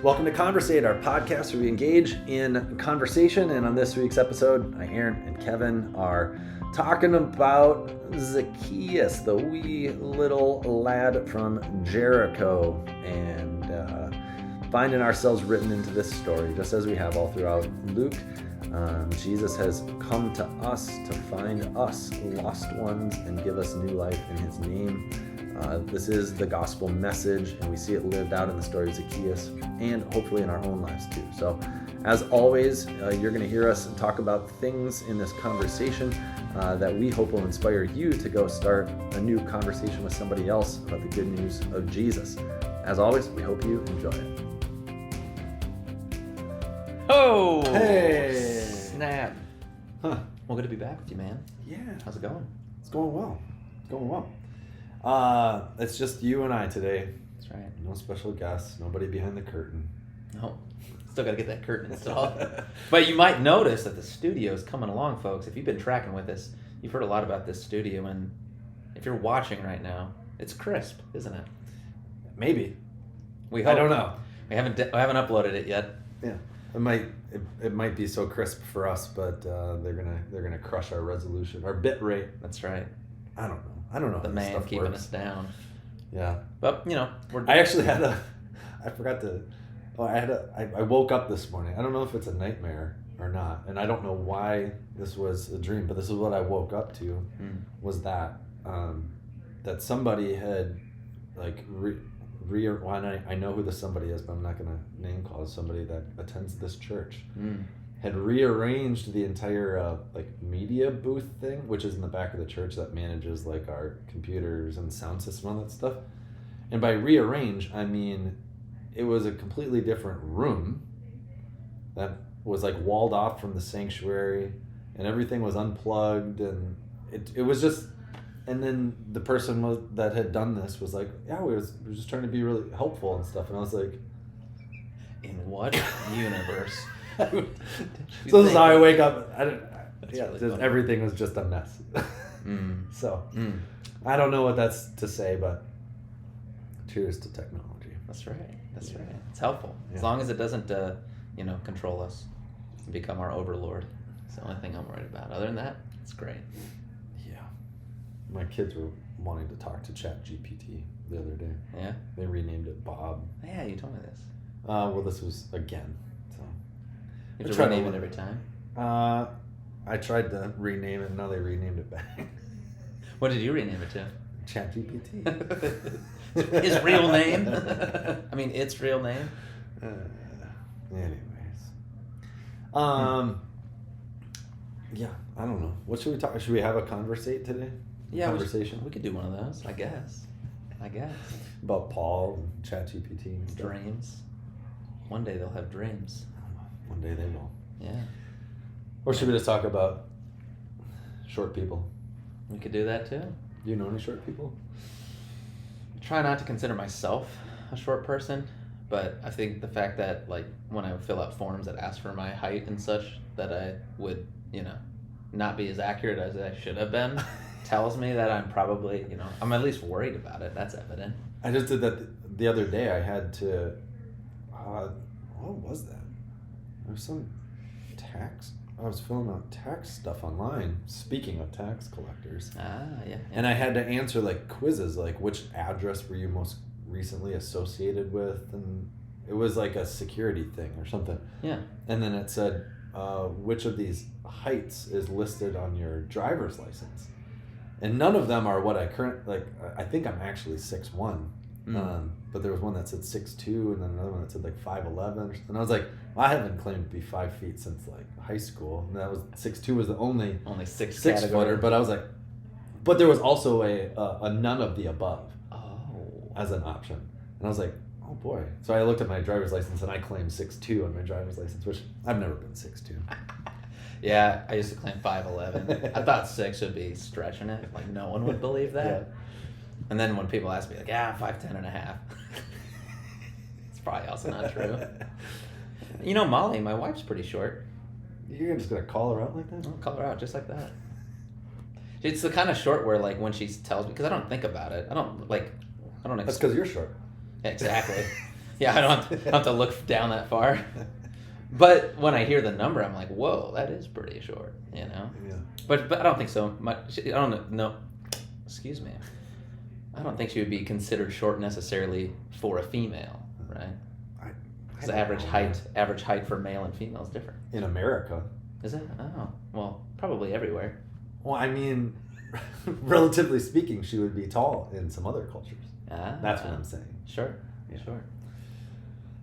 Welcome to Conversate, our podcast where we engage in conversation. And on this week's episode, Aaron and Kevin are talking about Zacchaeus, the wee little lad from Jericho, and finding ourselves written into this story, just as we have all throughout Luke. Jesus has come to us to find us lost ones and give us new life in his name. This is the gospel message, and we see it lived out in the story of Zacchaeus and hopefully in our own lives too. So as always, you're going to hear us talk about things in this conversation that we hope will inspire you to go start a new conversation with somebody else about the good news of Jesus. As always, we hope you enjoy it. Oh! Hey! Snap. Huh. Well, good to be back with you, man. Yeah. How's it going? It's going well. It's just you and I today. That's right. No special guests, nobody behind the curtain. No. Still got to get that curtain installed. But you might notice that the studio is coming along, folks. If you've been tracking with us, you've heard a lot about this studio, and if you're watching right now, it's crisp, isn't it? Maybe. We hope. I don't know. I haven't uploaded it yet. Yeah. It might be so crisp for us, but they're gonna crush our resolution, our bit rate. That's right. I don't know. The man keeping us down. Yeah. But I actually had I woke up this morning. I don't know if it's a nightmare or not, and I don't know why this was a dream, but this is what I woke up to. Was that somebody had like I know who the somebody is, but I'm not gonna name call somebody that attends this church. Had rearranged the entire media booth thing, which is in the back of the church that manages like our computers and sound system and all that stuff. And by rearrange, I mean it was a completely different room that was like walled off from the sanctuary, and everything was unplugged, and it was just. And then the person that had done this was like, yeah, we were just trying to be really helpful and stuff. And I was like, in what universe? So this is how I wake up. Really everything was just a mess. So I don't know what that's to say, but cheers to technology. That's right. It's helpful. Yeah. As long as it doesn't, control us and become our overlord. It's the only thing I'm worried about. Other than that, it's great. My kids were wanting to talk to ChatGPT the other day. Yeah? They renamed it Bob. Yeah, you told me this. Well, this was again. So you have to rename it every time? I tried to rename it, and now they renamed it back. What did you rename it to? ChatGPT. His real name? I mean, its real name? Anyways. Yeah, I don't know. What should we talk? Should we have a conversate today? Yeah, conversation. We could do one of those, I guess. About Paul and ChatGPT and stuff. Dreams. One day they'll have dreams. One day they will. Yeah. Or should we just talk about short people? We could do that too. Do you know any short people? I try not to consider myself a short person, but I think the fact that when I would fill out forms that ask for my height and such, that I would, not be as accurate as I should have been, tells me that I'm probably, I'm at least worried about it. That's evident. I just did that the other day. I had to, what was that? There was some tax. I was filling out tax stuff online. Speaking of tax collectors. Yeah. And I had to answer quizzes, which address were you most recently associated with, and it was like a security thing or something. Yeah. And then it said, which of these heights is listed on your driver's license? And none of them are what I I think I'm actually 6'1", but there was one that said 6'2", and then another one that said 5'11", and I was like, well, I haven't claimed to be 5 feet since high school, and that was 6'2" was the only six footer, but I was like, but there was also a none of the above as an option, and I was like, oh boy. So I looked at my driver's license and I claimed 6'2" on my driver's license, which I've never been 6'2". Yeah, I used to claim 5'11". I thought 6 would be stretching it. No one would believe that. Yeah. And then when people ask me, 5'10" and a half. It's probably also not true. Molly, my wife's pretty short. You're just going to call her out like that? I'll call her out just like that. It's the kind of short where, when she tells me, because I don't think about it. I don't. That's because you're short. Exactly. Yeah, I don't have to look down that far. But when I hear the number, I'm like, whoa, that is pretty short, you know? Yeah. But I don't think so much. I don't know. Excuse me. I don't think she would be considered short necessarily for a female, right? Because average height for male and female is different. In America. Is it? Oh, well, probably everywhere. Well, I mean, relatively speaking, she would be tall in some other cultures. That's what I'm saying. Sure, sure.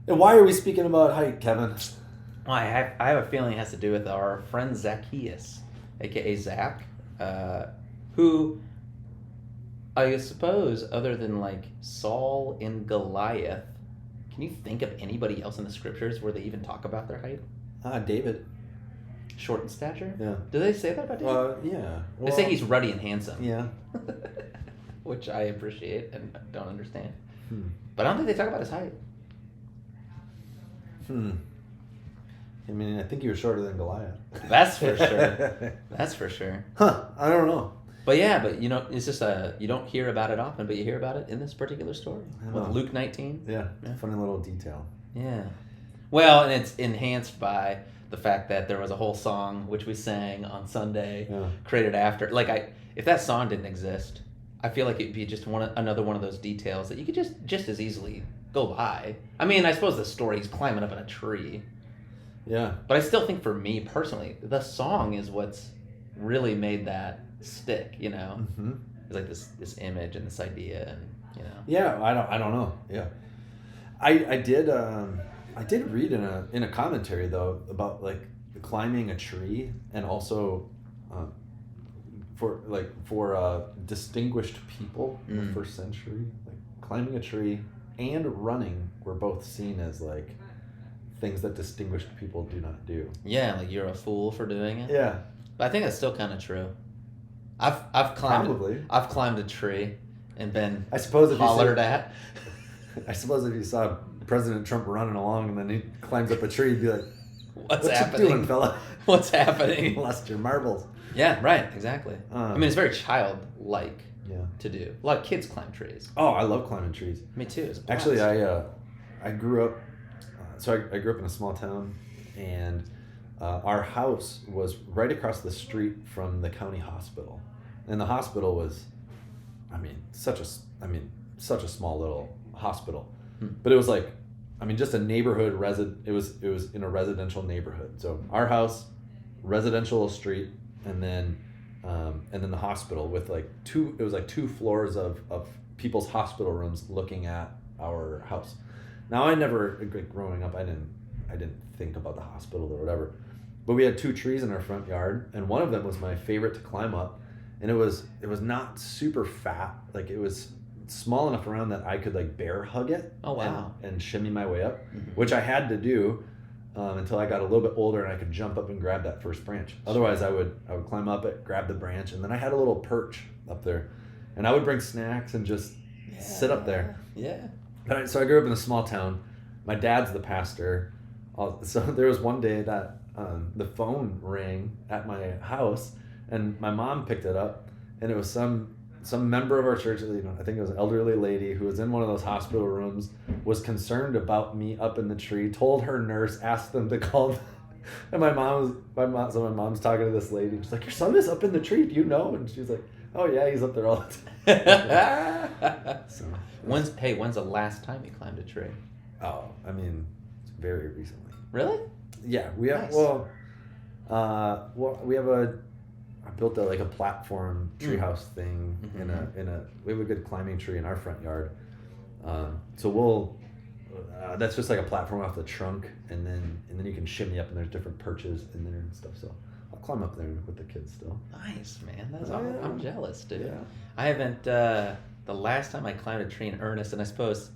And why are we speaking about height, Kevin? Well, I have a feeling it has to do with our friend Zacchaeus, a.k.a. Zach, who I suppose, other than like Saul and Goliath, can you think of anybody else in the scriptures where they even talk about their height? David. Short in stature? Yeah. Do they say that about David? Yeah. They say he's ruddy and handsome. Yeah. Which I appreciate and don't understand. But I don't think they talk about his height. I mean, I think he was shorter than Goliath. That's for sure. That's for sure. I don't know. But yeah, it's just you don't hear about it often, but you hear about it in this particular story. With Luke 19. Yeah, funny little detail. Yeah. Well, and it's enhanced by the fact that there was a whole song which we sang on Sunday, created after. Like, if that song didn't exist, I feel like it'd be just another one of those details that you could just as easily go by. I mean, I suppose the story's climbing up in a tree. Yeah. But I still think for me personally, the song is what's really made that stick, you know? Mm-hmm. It's like this image and this idea, and you know. Yeah, I don't know. Yeah. I did read in a commentary though about like climbing a tree, and also for distinguished people in the first century, like climbing a tree and running were both seen as like things that distinguished people do not do. Yeah, like you're a fool for doing it. Yeah. But I think that's still kind of true. I've climbed a tree and been hollered at. I suppose if you saw President Trump running along and then he climbs up a tree, you'd be like, What's happening? You doing, fella? What's happening? You lost your marbles. Yeah, right, exactly. I mean, it's very childlike to do. A lot of kids climb trees. Oh, I love climbing trees. Me too. Actually, I grew up, I grew up in a small town, and our house was right across the street from the county hospital. And the hospital was, such a small little hospital. But it was like, just a neighborhood it was in a residential neighborhood. So our house, residential street, and then the hospital with like two floors of people's hospital rooms looking at our house. Now growing up, I didn't think about the hospital or whatever, but we had two trees in our front yard, and one of them was my favorite to climb up, and it was not super fat, like it was small enough around that I could like bear hug it. Oh wow! And shimmy my way up, which I had to do until I got a little bit older and I could jump up and grab that first branch. Otherwise, I would climb up it, grab the branch, and then I had a little perch up there, and I would bring snacks and just sit up there. Yeah. So I grew up in a small town. My dad's the pastor. So there was one day that the phone rang at my house, and my mom picked it up, and it was some member of our church, I think it was an elderly lady who was in one of those hospital rooms, was concerned about me up in the tree, told her nurse, asked them to call, and my mom's talking to this lady. She's like, "Your son is up in the tree. Do you know?" And she's like, "Oh yeah, he's up there all the time." So, when's the last time you climbed a tree? Oh, very recently. Really? Yeah, we have. Nice. We have I built a platform treehouse thing we have a good climbing tree in our front yard. So we'll that's just like a platform off the trunk, and then you can shimmy up, and there's different perches in there and stuff. So I'll climb up there with the kids still. Nice, man. I'm jealous, dude. Yeah. I haven't. The last time I climbed a tree in earnest, and I suppose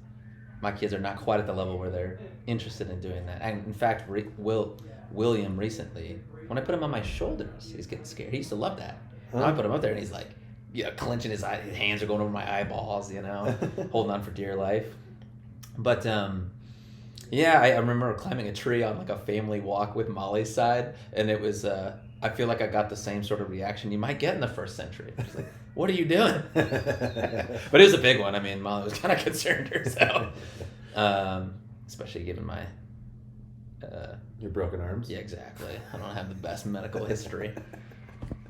my kids are not quite at the level where they're interested in doing that. And in fact, William recently, when I put him on my shoulders, he's getting scared. He used to love that. Now I put him up there, and he's like, clenching his hands are going over my eyeballs, holding on for dear life. But I remember climbing a tree on like a family walk with Molly's side, and it was I feel like I got the same sort of reaction you might get in the first century. She's like, "What are you doing?" But it was a big one. Molly was kind of concerned herself. especially given my your broken arms. Yeah, exactly. I don't have the best medical history.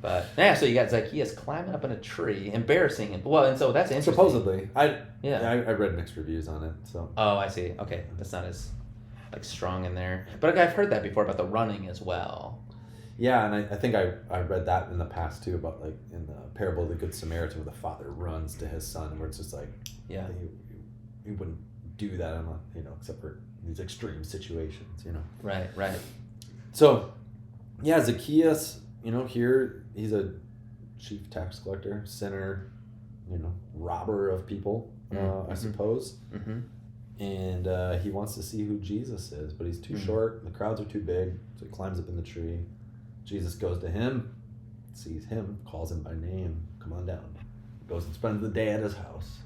But yeah, so you got Zacchaeus climbing up in a tree, embarrassing him. Well, and so that's interesting. Supposedly, I read mixed reviews on it. So oh, I see. Okay, that's not as like strong in there. But I've heard that before about the running as well. Yeah, and I think I read that in the past too about like in the parable of the Good Samaritan where the father runs to his son, where it's just like he wouldn't do that except for these extreme situations, Right. So yeah, Zacchaeus, here he's a chief tax collector, sinner, robber of people, I suppose. Mm-hmm. And he wants to see who Jesus is, but he's too short. The crowds are too big, so he climbs up in the tree. Jesus goes to him, sees him, calls him by name. Come on down. Goes and spends the day at his house.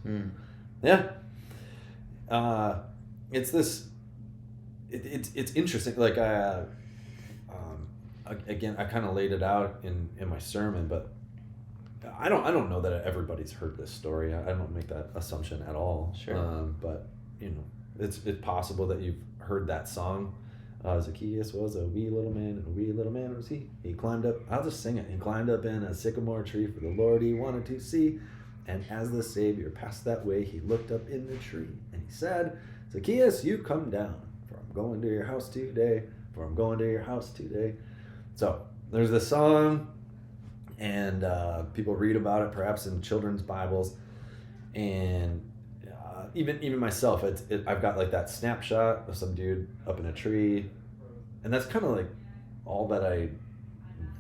Yeah. It's this. It's interesting. Like again, I kind of laid it out in my sermon, but I don't know that everybody's heard this story. I don't make that assumption at all. Sure. But it's possible that you've heard that song. Zacchaeus was a wee little man, and a wee little man was he. He climbed up. I'll just sing it. He climbed up in a sycamore tree for the Lord he wanted to see. And as the Savior passed that way, he looked up in the tree and he said, "Zacchaeus, you come down, for I'm going to your house today. For I'm going to your house today." So there's this song, and people read about it perhaps in children's Bibles, and even myself, I've got like that snapshot of some dude up in a tree, and that's kind of like all that I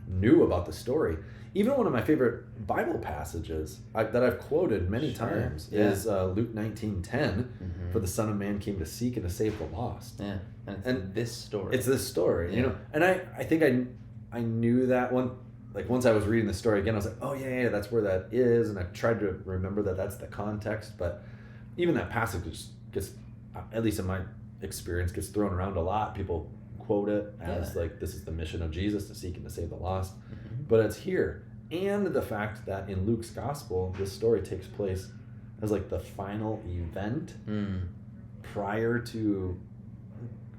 knew about the story. Even one of my favorite Bible passages that I've quoted many times is Luke 19:10, "For the Son of Man came to seek and to save the lost." Yeah, and this story. It's this story, And I think I knew that one. Like once I was reading the story again, I was like, oh yeah, that's where that is, and I tried to remember that that's the context. But even that passage just gets, at least in my experience, gets thrown around a lot. People quote it as like this is the mission of Jesus, to seek and to save the lost. But it's here. And the fact that in Luke's gospel, this story takes place as like the final event prior to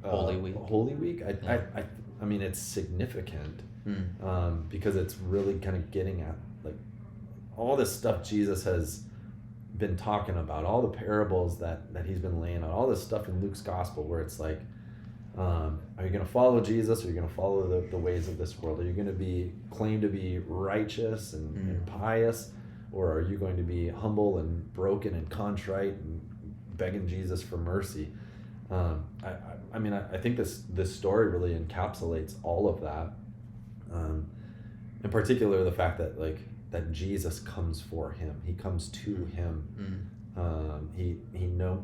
Holy Week. I mean, it's significant because it's really kind of getting at like all this stuff Jesus has been talking about, all the parables that he's been laying out, all this stuff in Luke's gospel where it's like, are you going to follow Jesus, or are you going to follow the ways of this world? Are you going to claim to be righteous and pious, or are you going to be humble and broken and contrite and begging Jesus for mercy? I think this story really encapsulates all of that. In particular, the fact that Jesus comes for him. He comes to him. He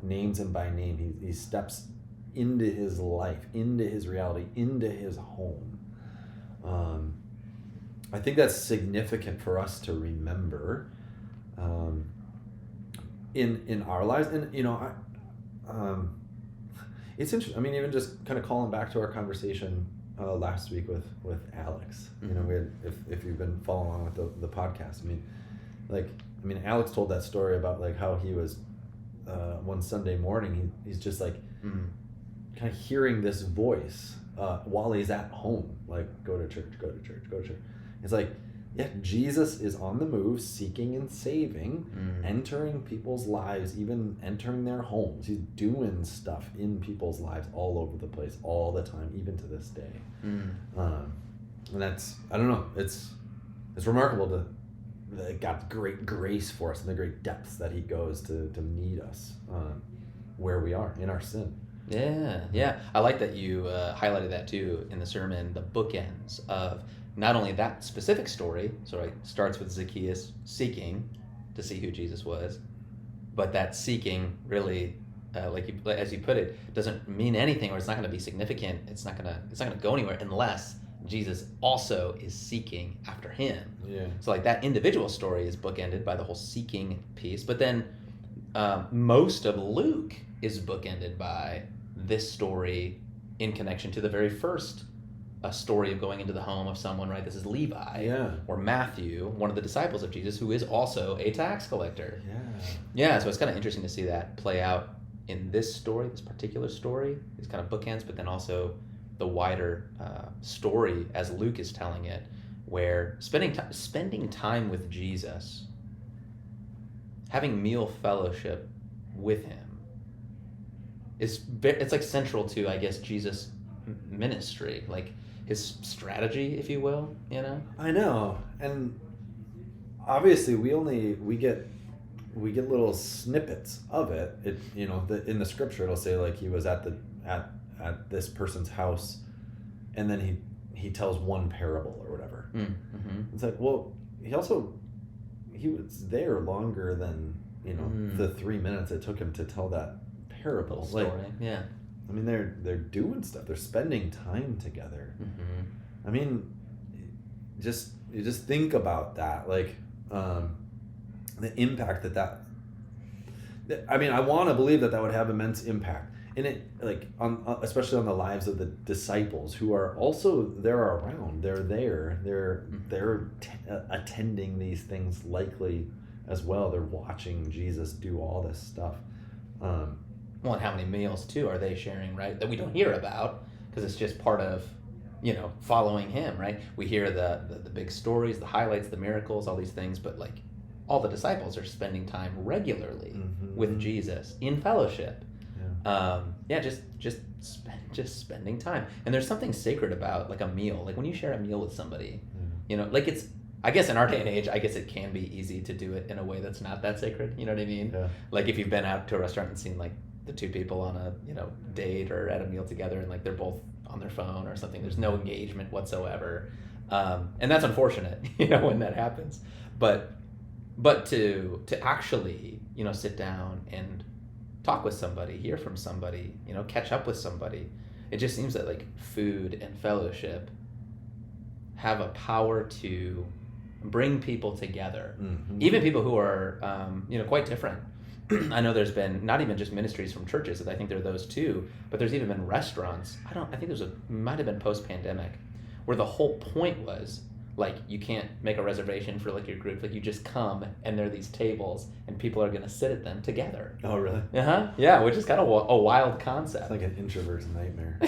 names him by name. He steps into his life, into his reality, into his home. I think that's significant for us to remember in our lives. And it's interesting. I mean, even just kind of calling back to our conversation last week with Alex. We had, if you've been following along with the podcast. Alex told that story about like how he was one Sunday morning. He's just like kind of hearing this voice while he's at home, like go to church, go to church, go to church. It's like, yeah, Jesus is on the move, seeking and saving, entering people's lives, even entering their homes. He's doing stuff in people's lives all over the place, all the time, even to this day. And that's, I don't know, it's remarkable that God's great grace for us and the great depths that he goes to meet us where we are in our sin. Yeah. I like that you highlighted that too in the sermon, the bookends of not only that specific story, so it starts with Zacchaeus seeking to see who Jesus was, but that seeking really, as you put it, doesn't mean anything, or it's not going to be significant. It's not going to go anywhere unless Jesus also is seeking after him. Yeah. So like that individual story is bookended by the whole seeking piece, but then most of Luke is bookended by this story in connection to the very first story of going into the home of someone, right? This is Levi, or Matthew, one of the disciples of Jesus, who is also a tax collector. So it's kind of interesting to see that play out in this story, this particular story, these kind of bookends, but then also the wider story as Luke is telling it, where spending time with Jesus, having meal fellowship with him, it's like central to, I guess, Jesus' ministry, like his strategy, if you will. I know, and obviously we get little snippets of it. In the scripture it'll say like he was at this person's house, and then he tells one parable or whatever. Mm-hmm. It's like, well, he was there longer than the 3 minutes it took him to tell that parable. Story. Like, yeah. I mean, they're doing stuff. They're spending time together. Mm-hmm. I mean, you just think about that, like the impact that I mean, I want to believe that would have immense impact, and it like especially on the lives of the disciples who are also they're around. They're there. They're attending these things likely as well. They're watching Jesus do all this stuff. Well, and how many meals too are they sharing, right? That we don't hear about because it's just part of, following him, right? We hear the big stories, the highlights, the miracles, all these things, but like all the disciples are spending time regularly with Jesus in fellowship. Yeah. Just spending time. And there's something sacred about like a meal. Like when you share a meal with somebody, like it's, I guess in our day and age, I guess it can be easy to do it in a way that's not that sacred. You know what I mean? Yeah. Like if you've been out to a restaurant and seen like the two people on a date or at a meal together, and like they're both on their phone or something. There's no engagement whatsoever, and that's unfortunate. When that happens. But to actually sit down and talk with somebody, hear from somebody, catch up with somebody, it just seems that like food and fellowship have a power to bring people together, even people who are quite different. I know there's been not even just ministries from churches, I think there are those too, but there's even been restaurants. I think might have been post-pandemic, where the whole point was like you can't make a reservation for like your group, like you just come and there are these tables and people are going to sit at them together. Oh, really? Yeah, which is kind of a wild concept. It's like an introvert's nightmare.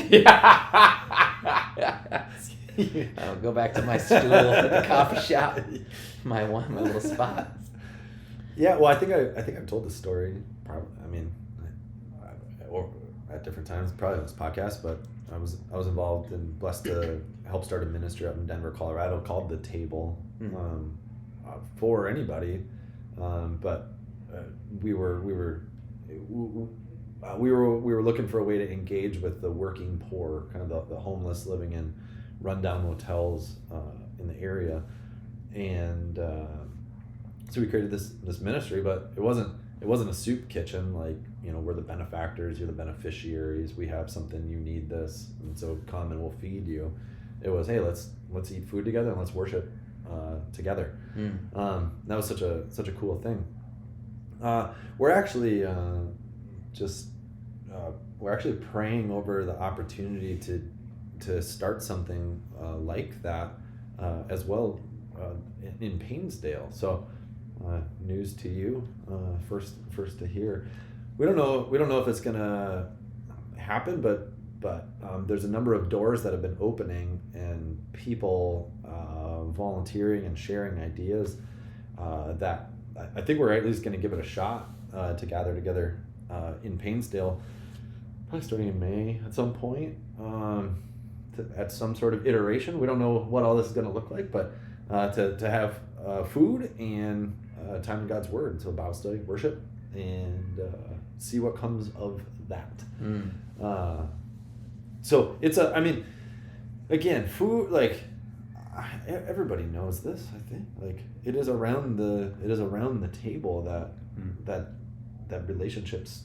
I'll go back to my stool at the coffee shop, my little spot. Yeah, well, I think I've told this story. Probably, I mean, or at different times, probably on this podcast. But I was involved and blessed to help start a ministry up in Denver, Colorado, called The Table, for anybody. But we were looking for a way to engage with the working poor, kind of the homeless living in rundown motels in the area, and so we created this ministry. But it wasn't a soup kitchen, like we're the benefactors, you're the beneficiaries, we have something, you need this, and so come and we'll feed you. It was, hey, let's eat food together and let's worship together. That was such a cool thing. We're actually praying over the opportunity to start something like that as well in Painesdale. So news to you, first to hear. We don't know if it's gonna happen, but there's a number of doors that have been opening and people volunteering and sharing ideas that I think we're at least going to give it a shot to gather together in Painesdale, probably starting in May at some point, at some sort of iteration. We don't know what all this is going to look like, but to have food and time in God's Word, so Bible study, worship, and see what comes of that. So it's again, food, like everybody knows this, I think, like it is around the table that relationships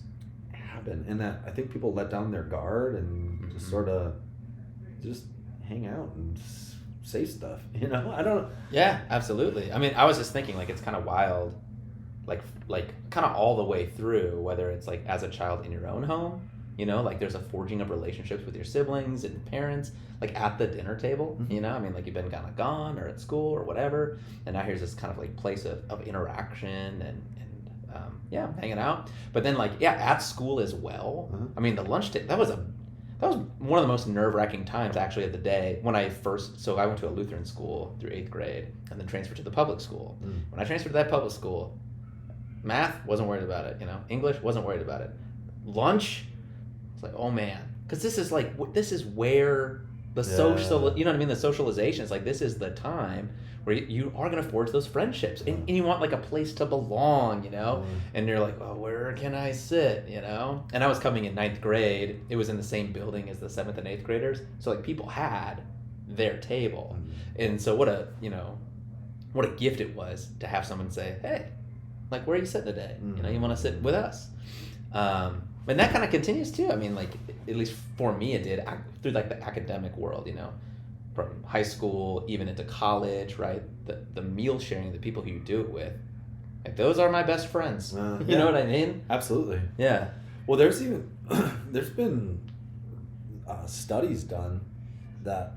happen, and that I think people let down their guard and just sort of just hang out and say stuff, I don't know. Yeah, absolutely. I mean, I was just thinking, like, it's kind of wild, like kind of all the way through, whether it's like as a child in your own home, like there's a forging of relationships with your siblings and parents, like at the dinner table, I mean, like you've been kind of gone or at school or whatever, and now here's this kind of like place of interaction and hanging out. But then at school as well. Uh-huh. I mean, the lunch that was one of the most nerve-wracking times actually of the day when I went to a Lutheran school through 8th grade and then transferred to the public school. When I transferred to that public school, math, wasn't worried about it, English, wasn't worried about it. Lunch, it's like, oh man, because this is where the social, you know what I mean, the socialization is this is the time where you are going to forge those friendships, and you want a place to belong, and you're like, well, where can I sit, and I was coming in 9th grade. It was in the same building as the 7th and 8th graders, so people had their table. And so what a gift it was to have someone say, hey, where are you sitting today? You want to sit with us? And that kind of continues too. I mean, at least for me, it did through the academic world, from high school even into college, right? The meal sharing, the people who you do it with, those are my best friends. You know what I mean? Absolutely. Yeah. Well, there's been studies done that,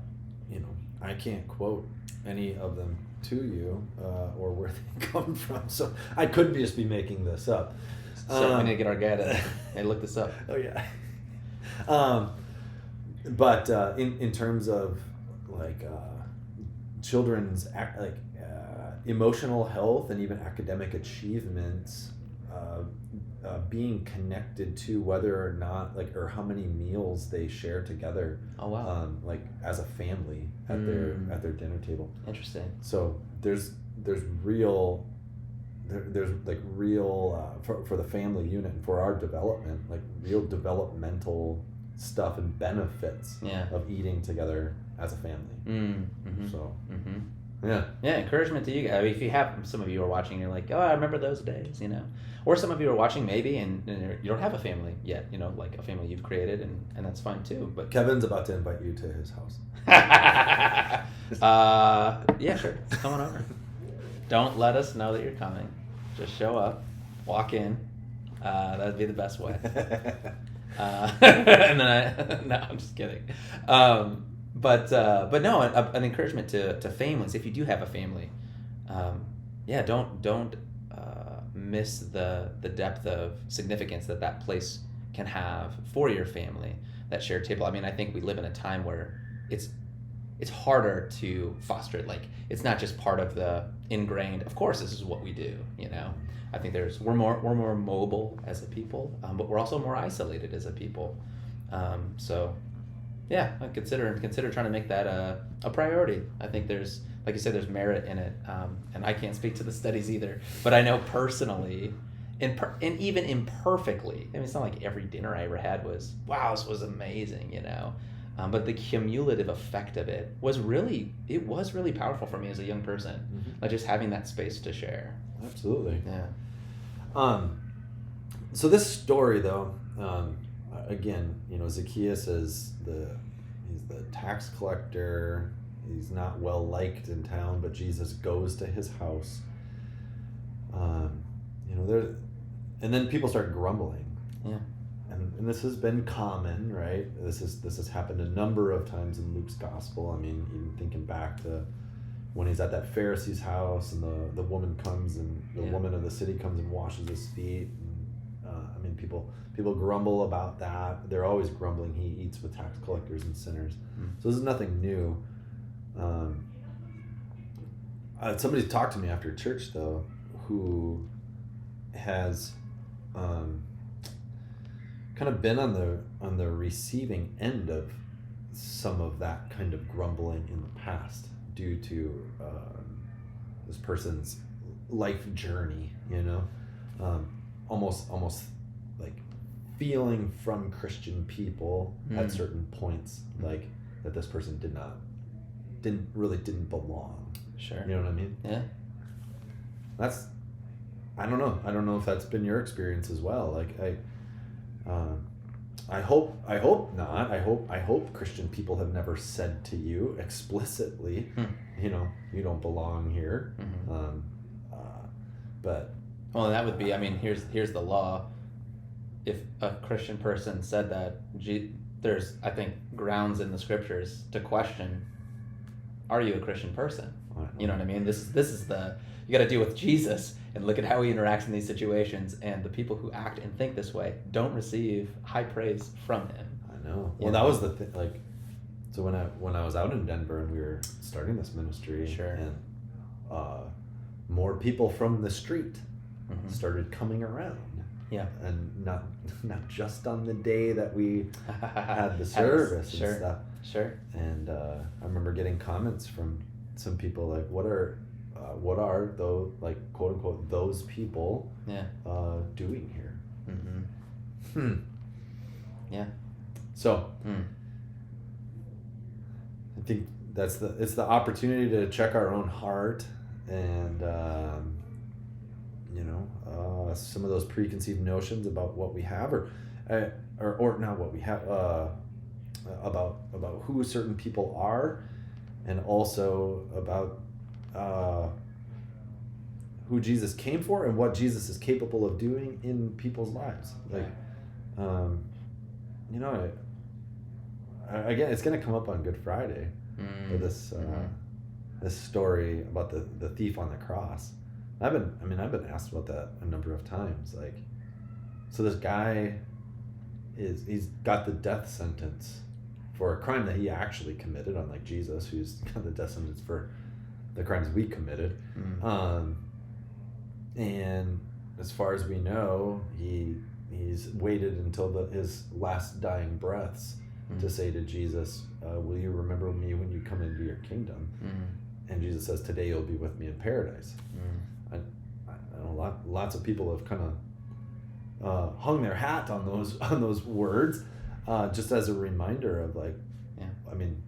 I can't quote any of them to you or where they come from, so I could just be making this up. So we need to get our guy to look this up. Oh yeah. But in terms of children's emotional health and even academic achievements, being connected to whether or not or how many meals they share together. Oh wow. As a family at their dinner table. Interesting. So there's real for the family unit and for our development, real developmental stuff and benefits of eating together as a family. Mm-hmm. So yeah, encouragement to you guys. I mean, if you have, some of you are watching, you're like, oh, I remember those days, or some of you are watching maybe and you don't have a family yet, a family you've created, and that's fine too. But Kevin's about to invite you to his house. Yeah, sure, come on over. Don't let us know that you're coming. Just show up, walk in. That'd be the best way. And then no, I'm just kidding. But no, an encouragement to families. If you do have a family, don't miss the depth of significance that place can have for your family. That shared table. I mean, I think we live in a time where it's harder to foster it. It's not just part of the ingrained, of course this is what we do, I think we're more mobile as a people, but we're also more isolated as a people. So yeah, I consider trying to make that a priority. I think there's, like you said, there's merit in it, and I can't speak to the studies either, but I know personally, and even imperfectly, I mean, it's not like every dinner I ever had was, wow, this was amazing, but the cumulative effect of it was really powerful for me as a young person. Mm-hmm. Just having that space to share. Absolutely. Yeah. So this story though, again, Zacchaeus he's the tax collector. He's not well liked in town, but Jesus goes to his house. And then people start grumbling. Yeah. And this has been common, right? This has happened a number of times in Luke's gospel. I mean, even thinking back to when he's at that Pharisee's house and the woman comes and the woman of the city comes and washes his feet. And, people grumble about that. They're always grumbling. He eats with tax collectors and sinners. So this is nothing new. Somebody talked to me after church though, who has kind of been on the receiving end of some of that kind of grumbling in the past due to this person's life journey, almost like feeling from Christian people at certain points like that this person didn't belong. Sure. You know what I mean? Yeah. I don't know if that's been your experience as well. I hope not. I hope Christian people have never said to you explicitly, you don't belong here. Mm-hmm. But well, that would be. I mean, here's the law. If a Christian person said that, there's, I think, grounds in the scriptures to question are you a Christian person? I know. You know what I mean? This is the, you got to deal with Jesus and look at how he interacts in these situations, and the people who act and think this way don't receive high praise from him. I know. Well, that was the thing. Like, so when I was out in Denver and we were starting this ministry, Sure. and more people from the street started coming around. Yeah. And not just on the day that we had the service and stuff. Sure. And I remember getting comments from some people like, what are those, like, quote unquote, those people doing here? Mm-hmm. Yeah. So I think it's the opportunity to check our own heart and some of those preconceived notions about what we have, or not what we have, about who certain people are, and also about who Jesus came for and what Jesus is capable of doing in people's lives. Like, again, it's going to come up on Good Friday for this this story about the thief on the cross. I've been asked about that a number of times. Like, so this guy he's got the death sentence for a crime that he actually committed, unlike Jesus, who's got the death sentence for the crimes we committed. And as far as we know, he's waited until his last dying breaths to say to Jesus, will you remember me when you come into your kingdom? And Jesus says, today you'll be with me in paradise. I know lots of people have kind of hung their hat on those words, just as a reminder of, like, I mean,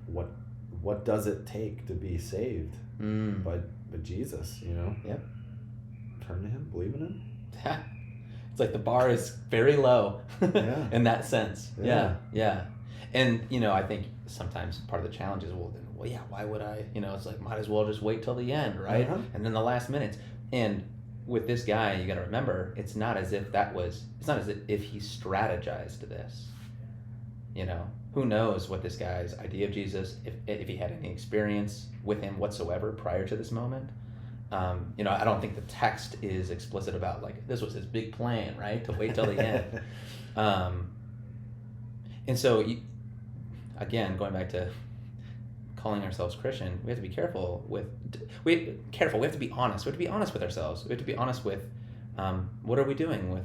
what does it take to be saved by Jesus? Yep. Turn to him, believe in him. It's like the bar is very low in that sense. Yeah. And I think sometimes part of the challenge is, why would I? It's like, might as well just wait till the end, right? And then the last minutes. And with this guy, you got to remember, it's not as if he strategized this. Who knows what this guy's idea of Jesus, if he had any experience with him whatsoever prior to this moment. I don't think the text is explicit about, like, this was his big plan, right? To wait till the end. And so, again, going back to calling ourselves Christian, we have to be careful. We have to be honest. We have to be honest with ourselves. We have to be honest with what are we doing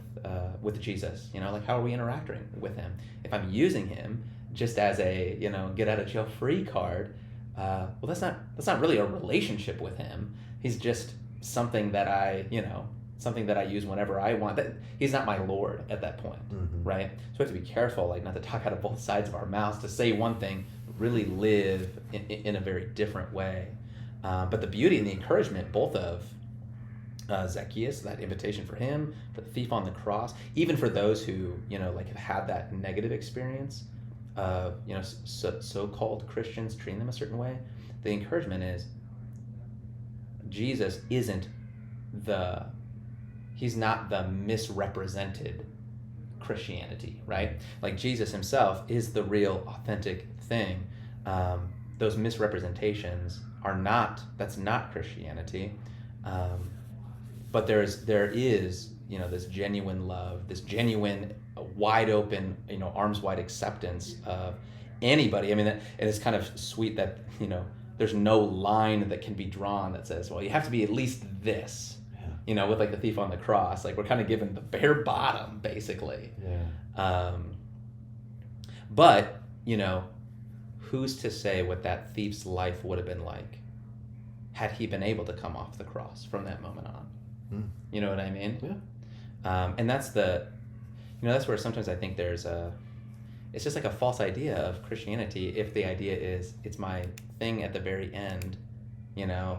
with Jesus? Like, how are we interacting with him? If I'm using him just as a get out of jail free card, that's not really a relationship with him. He's just something that I use whenever I want. That he's not my Lord at that point, right? So we have to be careful, like, not to talk out of both sides of our mouths, to say one thing, really live in a very different way. But the beauty and the encouragement, both of Zacchaeus, that invitation for him, for the thief on the cross, even for those who have had that negative experience of so-called Christians treating them a certain way, the encouragement is Jesus he's not the misrepresented Christianity, right? Like, Jesus himself is the real authentic thing. Those misrepresentations that's not Christianity. But there is this genuine love, this genuine wide open, arms wide acceptance of anybody. I mean, and it's kind of sweet that, there's no line that can be drawn that says, well, you have to be at least this, with, like, the thief on the cross. Like, we're kind of given the bare bottom, basically. But, who's to say what that thief's life would have been like had he been able to come off the cross from that moment on? You know what I mean? Yeah. And that's that's where sometimes I think it's just like a false idea of Christianity, if the idea is it's my thing at the very end,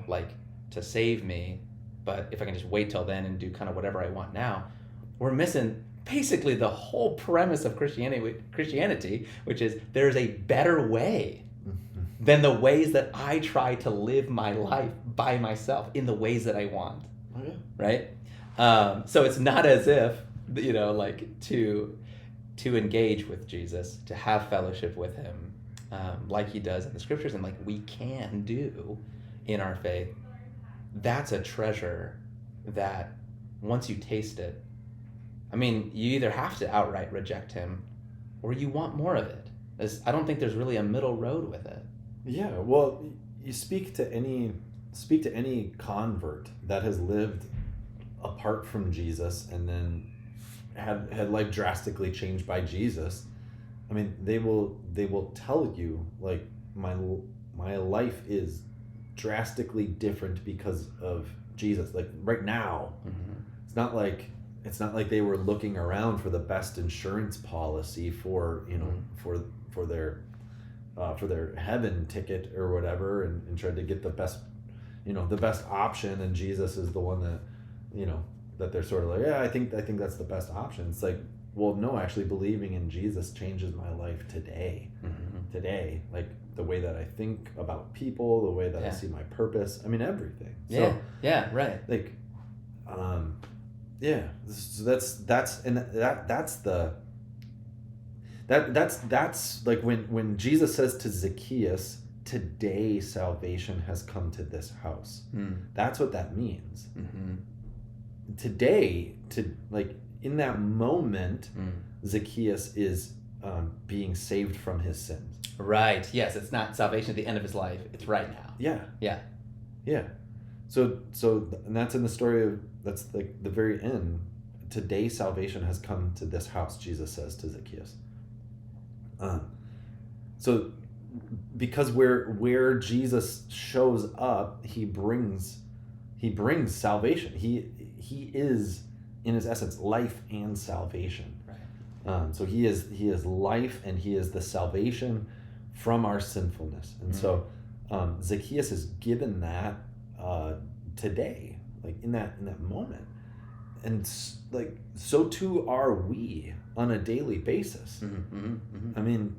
like, to save me, but if I can just wait till then and do kind of whatever I want now, we're missing basically the whole premise of Christianity, which is there's a better way than the ways that I try to live my life by myself in the ways that I want. Right? So it's not as if, like, to engage with Jesus, to have fellowship with him, like he does in the scriptures and like we can do in our faith, that's a treasure that once you taste it, I mean, you either have to outright reject him or you want more of it. I don't think there's really a middle road with it. Yeah, well, you speak to any convert that has lived apart from Jesus and then had life drastically changed by Jesus. I mean, they will tell you like my life is drastically different because of Jesus. Like right now, it's not like they were looking around for the best insurance policy for for their heaven ticket or whatever, and tried to get the best option, and Jesus is the one that that they're sort of like, yeah, I think that's the best option. It's like, well, no, actually believing in Jesus changes my life today. Today, like the way that I think about people, the way that I see my purpose. I mean, everything. So, right. Like, so that's like when Jesus says to Zacchaeus, today salvation has come to this house. That's what that means. Today, in that moment, Zacchaeus is being saved from his sins. Right. Yes, it's not salvation at the end of his life. It's right now. Yeah. So and that's in the story that's like the very end. Today salvation has come to this house, Jesus says to Zacchaeus. So because where Jesus shows up, he brings salvation. He is in his essence life and salvation. Right. So he is life, and he is the salvation from our sinfulness. And so Zacchaeus is given that today, like in that moment, and like so too are we on a daily basis. I mean,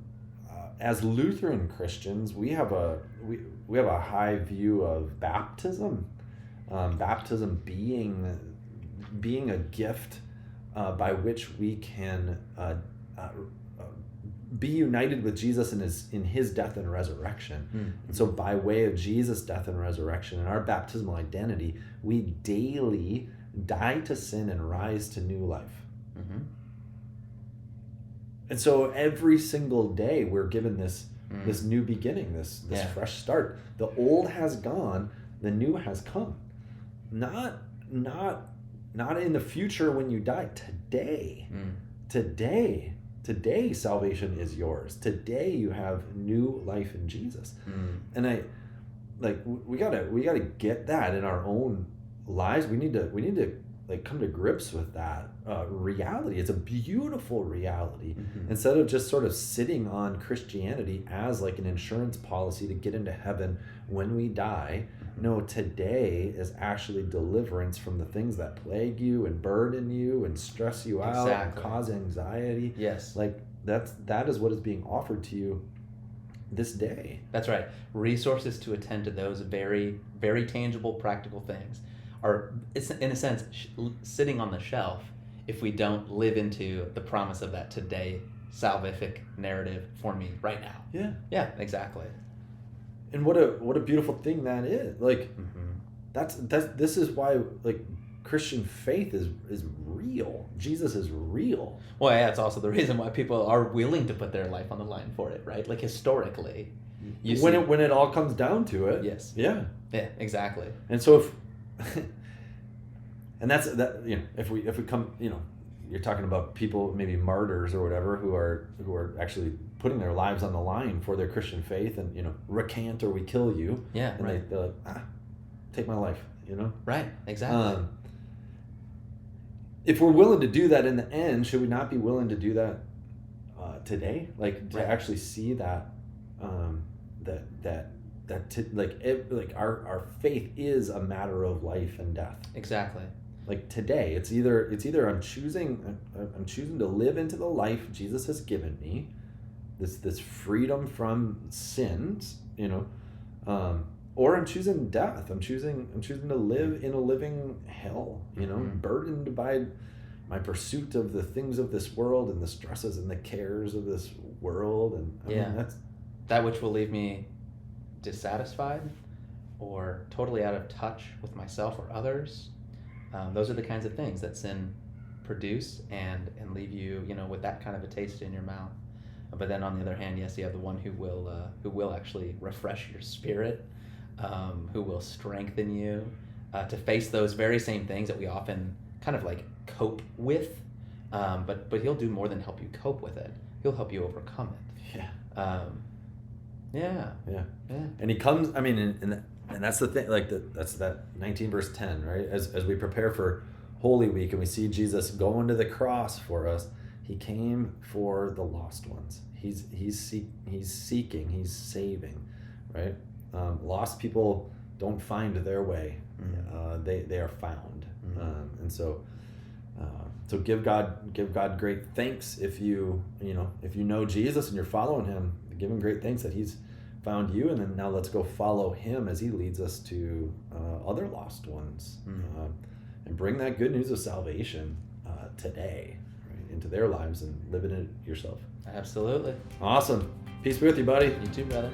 as Lutheran Christians, we have a high view of baptism. Baptism being a gift by which we can be united with Jesus in his death and resurrection. And so by way of Jesus' death and resurrection and our baptismal identity, we daily die to sin and rise to new life. And so every single day we're given this new beginning, this fresh start. The old has gone, the new has come. Not in the future when you die. Today salvation is yours. Today you have new life in Jesus. And we gotta get that in our own lives. We need to like come to grips with that reality. It's a beautiful reality. Instead of just sort of sitting on Christianity as like an insurance policy to get into heaven when we die. No, today is actually deliverance from the things that plague you and burden you and stress you out and cause anxiety. Yes. Like that is what is being offered to you this day. That's right. Resources to attend to those very, very tangible, practical things are, it's in a sense, sitting on the shelf if we don't live into the promise of that today salvific narrative for me right now. Yeah, exactly. And what a beautiful thing that is. Like this is why like Christian faith is real. Jesus is real. Well, yeah, it's also the reason why people are willing to put their life on the line for it, right? Like historically, when it all comes down to it. Yes. Yeah, exactly. And so if we come, you're talking about people, maybe martyrs or whatever, who are actually putting their lives on the line for their Christian faith, and recant or we kill you. Yeah, and right. they're like, take my life. Right, exactly. If we're willing to do that in the end, should we not be willing to do that today? Like to actually see that our faith is a matter of life and death. Exactly. Like today, it's either I'm choosing to live into the life Jesus has given me, this freedom from sins, or I'm choosing death. I'm choosing to live in a living hell, burdened by my pursuit of the things of this world and the stresses and the cares of this world. And I mean, that which will leave me dissatisfied or totally out of touch with myself or others. Those are the kinds of things that sin produce and leave you, with that kind of a taste in your mouth. But then on the other hand, yes, you have the one who will actually refresh your spirit, who will strengthen you to face those very same things that we often kind of like cope with. But he'll do more than help you cope with it. He'll help you overcome it. Yeah. Yeah. And he comes. I mean, and that's the thing. Like that's that 19 verse 10, right? As we prepare for Holy Week and we see Jesus going to the cross for us, he came for the lost ones. He's seeking. He's saving, right? Lost people don't find their way. They are found. And so give God great thanks if you know Jesus and you're following him. Give him great thanks that he's found you, and then now let's go follow him as he leads us to other lost ones, and bring that good news of salvation today, right, into their lives and live in it yourself. Absolutely. Awesome. Peace be with you, buddy. You too, brother.